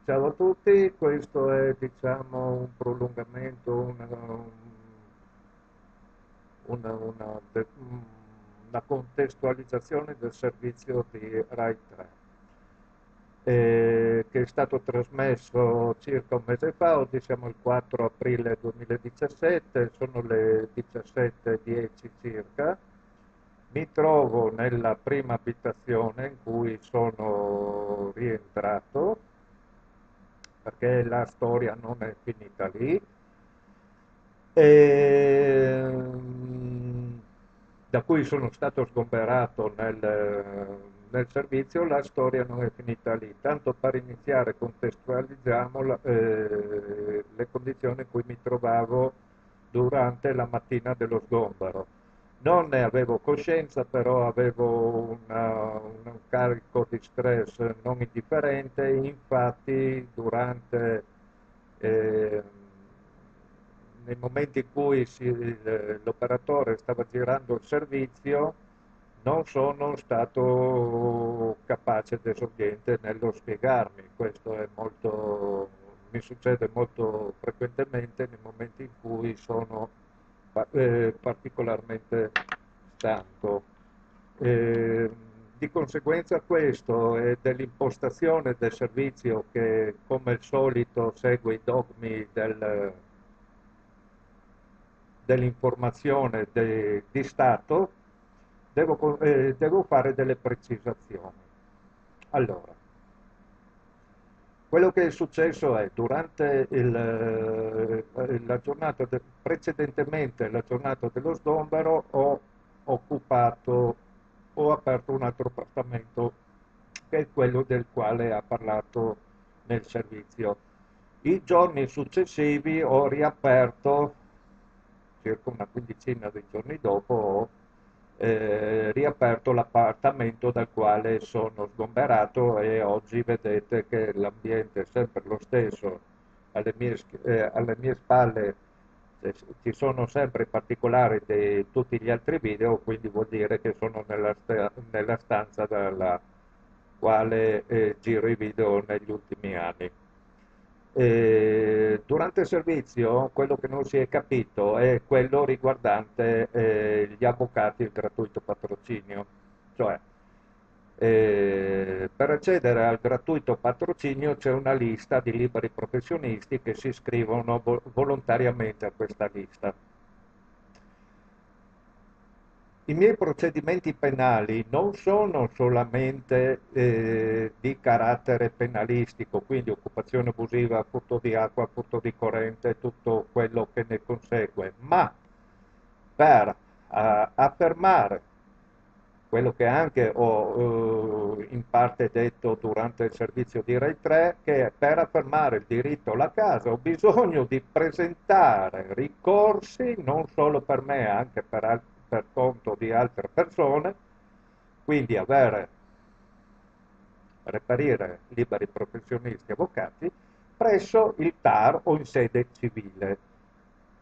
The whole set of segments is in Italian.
Ciao a tutti, questo è diciamo un prolungamento, una contestualizzazione del servizio di Rai 3, che è stato trasmesso circa un mese fa. Oggi siamo il 4 aprile 2017, sono le 17:10 circa. Mi trovo nella prima abitazione in cui sono rientrato, perché la storia non è finita lì. E, da cui sono stato sgomberato nel servizio. La storia non è finita lì. Tanto per iniziare contestualizziamo le condizioni in cui mi trovavo durante la mattina dello sgombero. Non ne avevo coscienza, però avevo un carico di stress non indifferente. Infatti, eh, nei momenti in cui l'operatore stava girando il servizio, non sono stato capace ed esordiente nello spiegarmi. Questo mi succede molto frequentemente nei momenti in cui sono particolarmente stanco. Eh, di conseguenza questo è dell'impostazione del servizio, che come al solito segue i dogmi dell'informazione di Stato. Devo fare delle precisazioni. Allora, quello che è successo è durante la giornata, precedentemente alla giornata dello sgombero, occupato, ho aperto un altro appartamento, che è quello del quale ha parlato nel servizio. I giorni successivi ho riaperto, circa una quindicina di giorni dopo, ho riaperto l'appartamento dal quale sono sgomberato, e oggi vedete che l'ambiente è sempre lo stesso. Alle mie spalle ci sono sempre i particolari di tutti gli altri video, quindi vuol dire che sono nella stanza dalla quale giro i video negli ultimi anni. Durante il servizio, quello che non si è capito è quello riguardante gli avvocati e il gratuito patrocinio. Cioè, per accedere al gratuito patrocinio c'è una lista di liberi professionisti che si iscrivono volontariamente a questa lista. I miei procedimenti penali non sono solamente di carattere penalistico, quindi occupazione abusiva, furto di acqua, furto di corrente, tutto quello che ne consegue, ma per affermare quello che anche ho in parte detto durante il servizio di Rai 3, che per affermare il diritto alla casa ho bisogno di presentare ricorsi, non solo per me, anche per conto di altre persone, quindi reperire liberi professionisti e avvocati presso il TAR o in sede civile.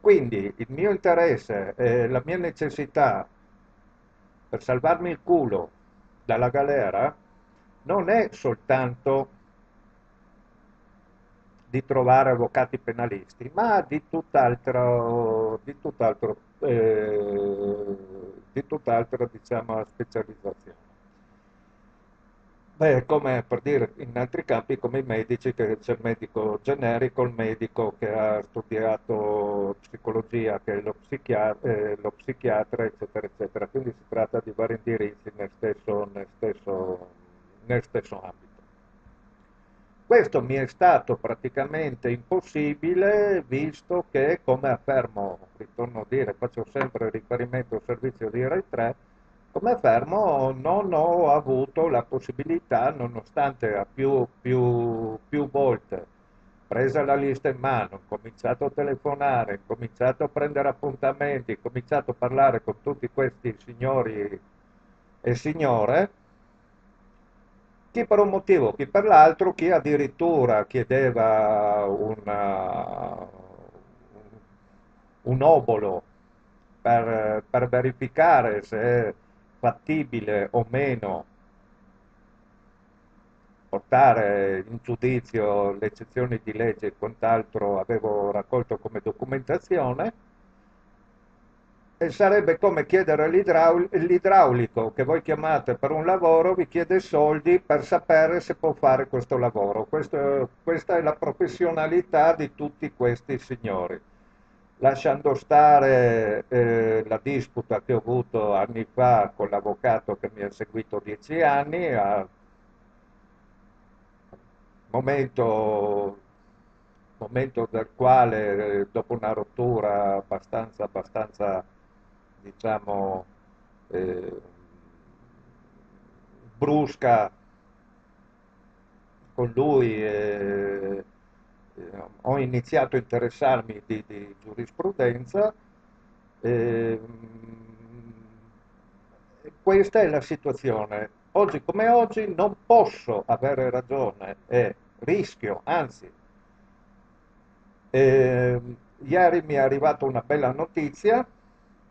Quindi il mio interesse, la mia necessità per salvarmi il culo dalla galera non è soltanto di trovare avvocati penalisti, ma di tutt'altra, diciamo, specializzazione. Beh, come per dire in altri campi, come i medici, che c'è il medico generico, il medico che ha studiato psicologia, che è lo psichiatra, eccetera, eccetera. Quindi si tratta di vari indirizzi nel stesso ambito. Questo mi è stato praticamente impossibile, visto che, come affermo, ritorno a dire, faccio sempre riferimento al servizio di Rai 3, come affermo, non ho avuto la possibilità, nonostante a più volte, presa la lista in mano, ho cominciato a telefonare, ho cominciato a prendere appuntamenti, ho cominciato a parlare con tutti questi signori e signore, chi per un motivo, chi per l'altro, chi addirittura chiedeva un obolo per verificare se è fattibile o meno portare in giudizio le eccezioni di legge e quant'altro avevo raccolto come documentazione, e sarebbe come chiedere all'idraulico che voi chiamate per un lavoro, vi chiede soldi per sapere se può fare questo lavoro. Questa è la professionalità di tutti questi signori. Lasciando stare la disputa che ho avuto anni fa con l'avvocato che mi ha seguito 10 anni, a momento, momento del quale, dopo una rottura abbastanza diciamo, eh, brusca con lui, ho iniziato a interessarmi di giurisprudenza. Questa è la situazione. Oggi come oggi non posso avere ragione e rischio, anzi, ieri mi è arrivata una bella notizia,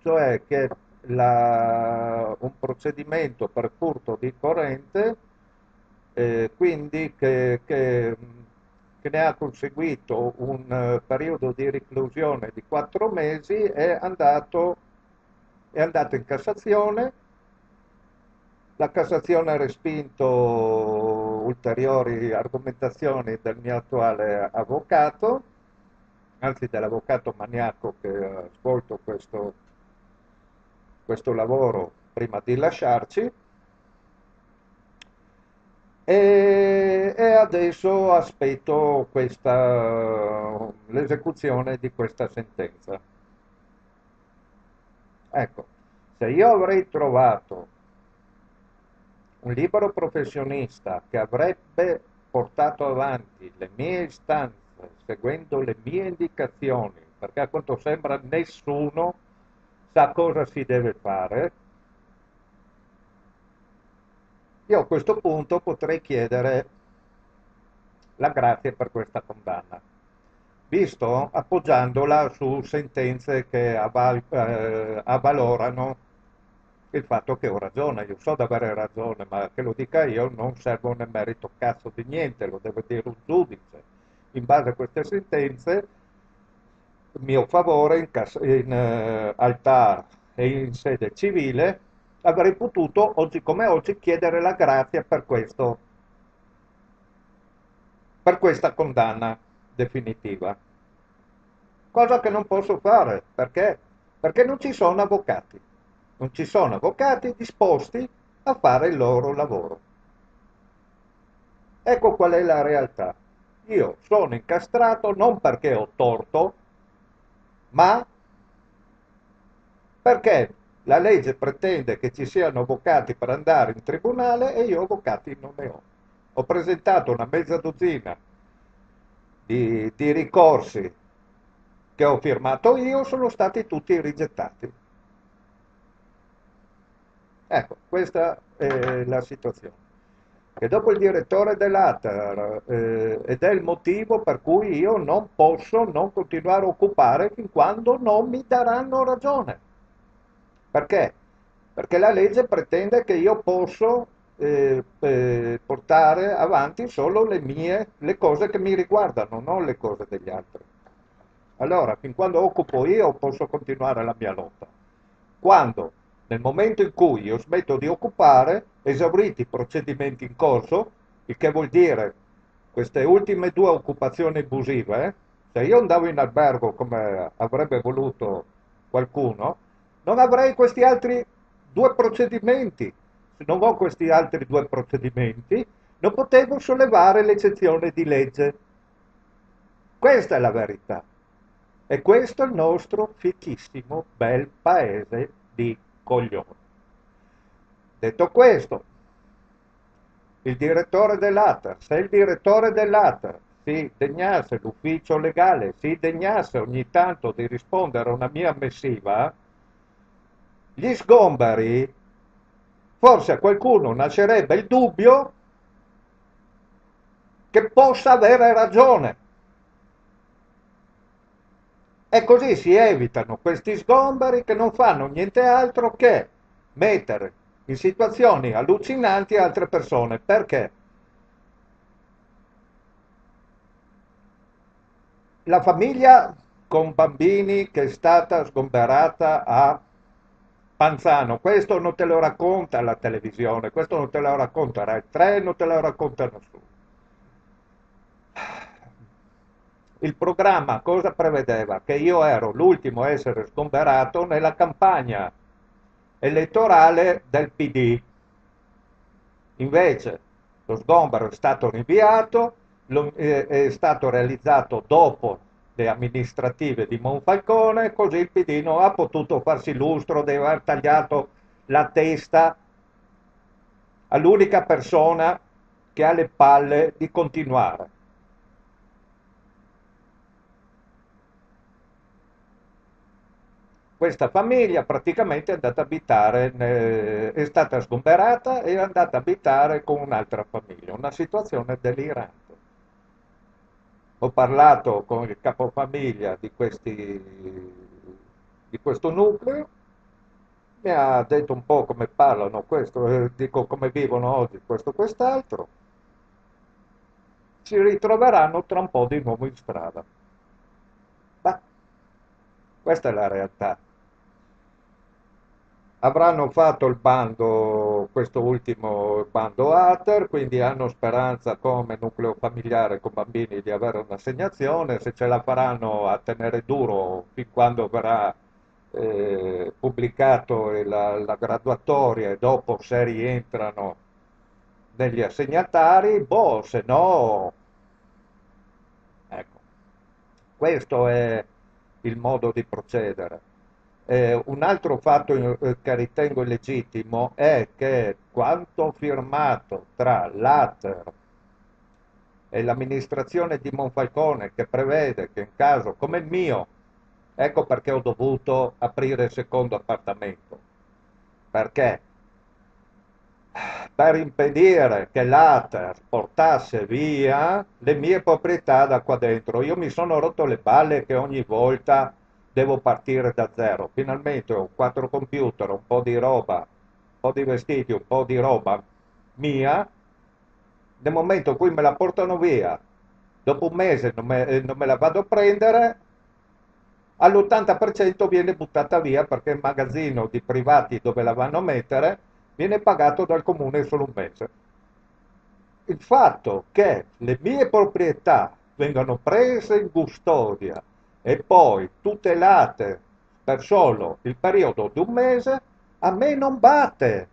cioè che un procedimento per furto di corrente, quindi che ne ha conseguito un periodo di reclusione di 4 mesi, è andato in Cassazione. La Cassazione ha respinto ulteriori argomentazioni del mio attuale avvocato, anzi dell'avvocato maniaco che ha svolto questo lavoro prima di lasciarci, e adesso aspetto l'esecuzione di questa sentenza. Ecco, se io avrei trovato un libero professionista che avrebbe portato avanti le mie istanze seguendo le mie indicazioni, perché a quanto sembra nessuno sa cosa si deve fare, io a questo punto potrei chiedere la grazia per questa condanna, visto appoggiandola su sentenze che avvalorano il fatto che ho ragione. Io so di avere ragione, ma che lo dica io non serve né merito cazzo di niente, lo deve dire un giudice. In base a queste sentenze, mio favore altar e in sede civile, avrei potuto, oggi come oggi, chiedere la grazia per questa condanna definitiva. Cosa che non posso fare, perché? Perché non ci sono avvocati. Non ci sono avvocati disposti a fare il loro lavoro. Ecco qual è la realtà. Io sono incastrato non perché ho torto, ma perché la legge pretende che ci siano avvocati per andare in tribunale e io avvocati non ne ho. Ho presentato una mezza dozzina di ricorsi che ho firmato io, sono stati tutti rigettati. Ecco, questa è la situazione. E dopo il direttore dell'ATER, ed è il motivo per cui io non posso non continuare a occupare fin quando non mi daranno ragione. Perché? Perché la legge pretende che io posso portare avanti solo le cose che mi riguardano, non le cose degli altri. Allora, fin quando occupo io posso continuare la mia lotta. Quando, nel momento in cui io smetto di occupare, esauriti i procedimenti in corso, il che vuol dire queste ultime 2 occupazioni abusive, se io andavo in albergo come avrebbe voluto qualcuno, non avrei questi altri 2 procedimenti. Se non ho questi altri 2 procedimenti, non potevo sollevare l'eccezione di legge. Questa è la verità. E questo è il nostro fichissimo bel paese di coglioni. Detto questo, il direttore dell'ATER, se il direttore dell'ATER si degnasse, l'ufficio legale, si degnasse ogni tanto di rispondere a una mia missiva, gli sgomberi, forse a qualcuno nascerebbe il dubbio che possa avere ragione. E così si evitano questi sgomberi che non fanno niente altro che mettere in situazioni allucinanti altre persone. Perché? la famiglia con bambini che è stata sgomberata a Panzano, questo non te lo racconta la televisione, questo non te lo racconta Rai 3, non te lo racconta nessuno. Il programma cosa prevedeva? Che io ero l'ultimo a essere sgomberato nella campagna elettorale del PD. Invece lo sgombero è stato rinviato, è stato realizzato dopo le amministrative di Monfalcone, così il PD non ha potuto farsi lustro di aver tagliato la testa all'unica persona che ha le palle di continuare. Questa famiglia praticamente è andata a abitare, è stata sgomberata e è andata a abitare con un'altra famiglia, una situazione delirante. Ho parlato con il capofamiglia di questo nucleo, mi ha detto un po' come parlano questo, dico come vivono oggi questo e quest'altro, si ritroveranno tra un po' di nuovo in strada. Ma questa è la realtà. Avranno fatto il bando, questo ultimo bando ATER, quindi hanno speranza come nucleo familiare con bambini di avere un'assegnazione, se ce la faranno a tenere duro fin quando verrà pubblicato la graduatoria e dopo se rientrano negli assegnatari, boh, se no, ecco, questo è il modo di procedere. Un altro fatto che ritengo illegittimo è che quanto firmato tra l'ATER e l'amministrazione di Monfalcone che prevede che in caso come il mio, ecco perché ho dovuto aprire il secondo appartamento, perché per impedire che l'ATER portasse via le mie proprietà da qua dentro. Io mi sono rotto le palle che ogni volta devo partire da zero. Finalmente ho quattro computer, un po' di roba, un po' di vestiti, un po' di roba mia. Nel momento in cui me la portano via, dopo un mese non me la vado a prendere, all'80% viene buttata via perché il magazzino di privati dove la vanno a mettere viene pagato dal comune solo un mese. Il fatto che le mie proprietà vengano prese in custodia e poi tutelate per solo il periodo di un mese, a me non batte,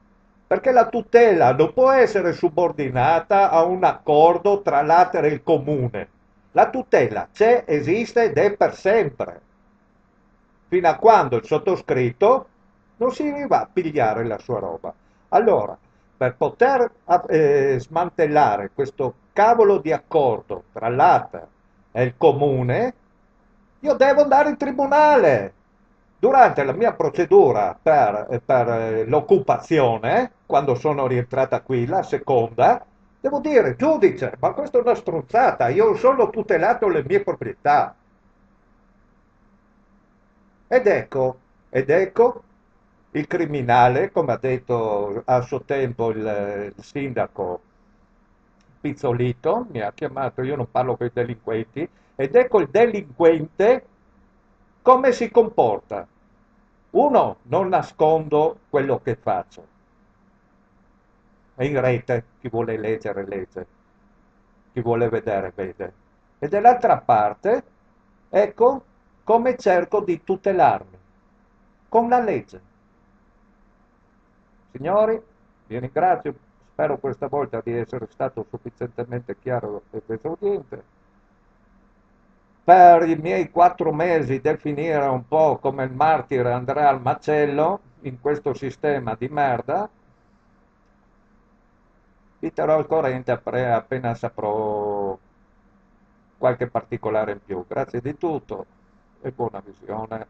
perché la tutela non può essere subordinata a un accordo tra l'ATER e il comune. La tutela c'è, esiste ed è per sempre, fino a quando il sottoscritto non si va a pigliare la sua roba. Allora, per poter smantellare questo cavolo di accordo tra l'ATER e il comune, io devo andare in tribunale. Durante la mia procedura per l'occupazione, quando sono rientrata qui, la seconda, devo dire, giudice, ma questa è una stronzata, io ho solo tutelato le mie proprietà. Ed ecco il criminale, come ha detto a suo tempo il sindaco Pizzolito, mi ha chiamato, io non parlo con i delinquenti, ed ecco il delinquente come si comporta. Uno, non nascondo quello che faccio. È in rete, chi vuole leggere legge, chi vuole vedere vede. E dall'altra parte, ecco come cerco di tutelarmi con la legge. Signori, vi ringrazio, spero questa volta di essere stato sufficientemente chiaro ed esauriente. Per i miei 4 mesi definire un po' come il martire andrà al macello in questo sistema di merda, vi terrò al corrente appena saprò qualche particolare in più. Grazie di tutto e buona visione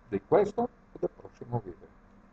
di questo e del prossimo video.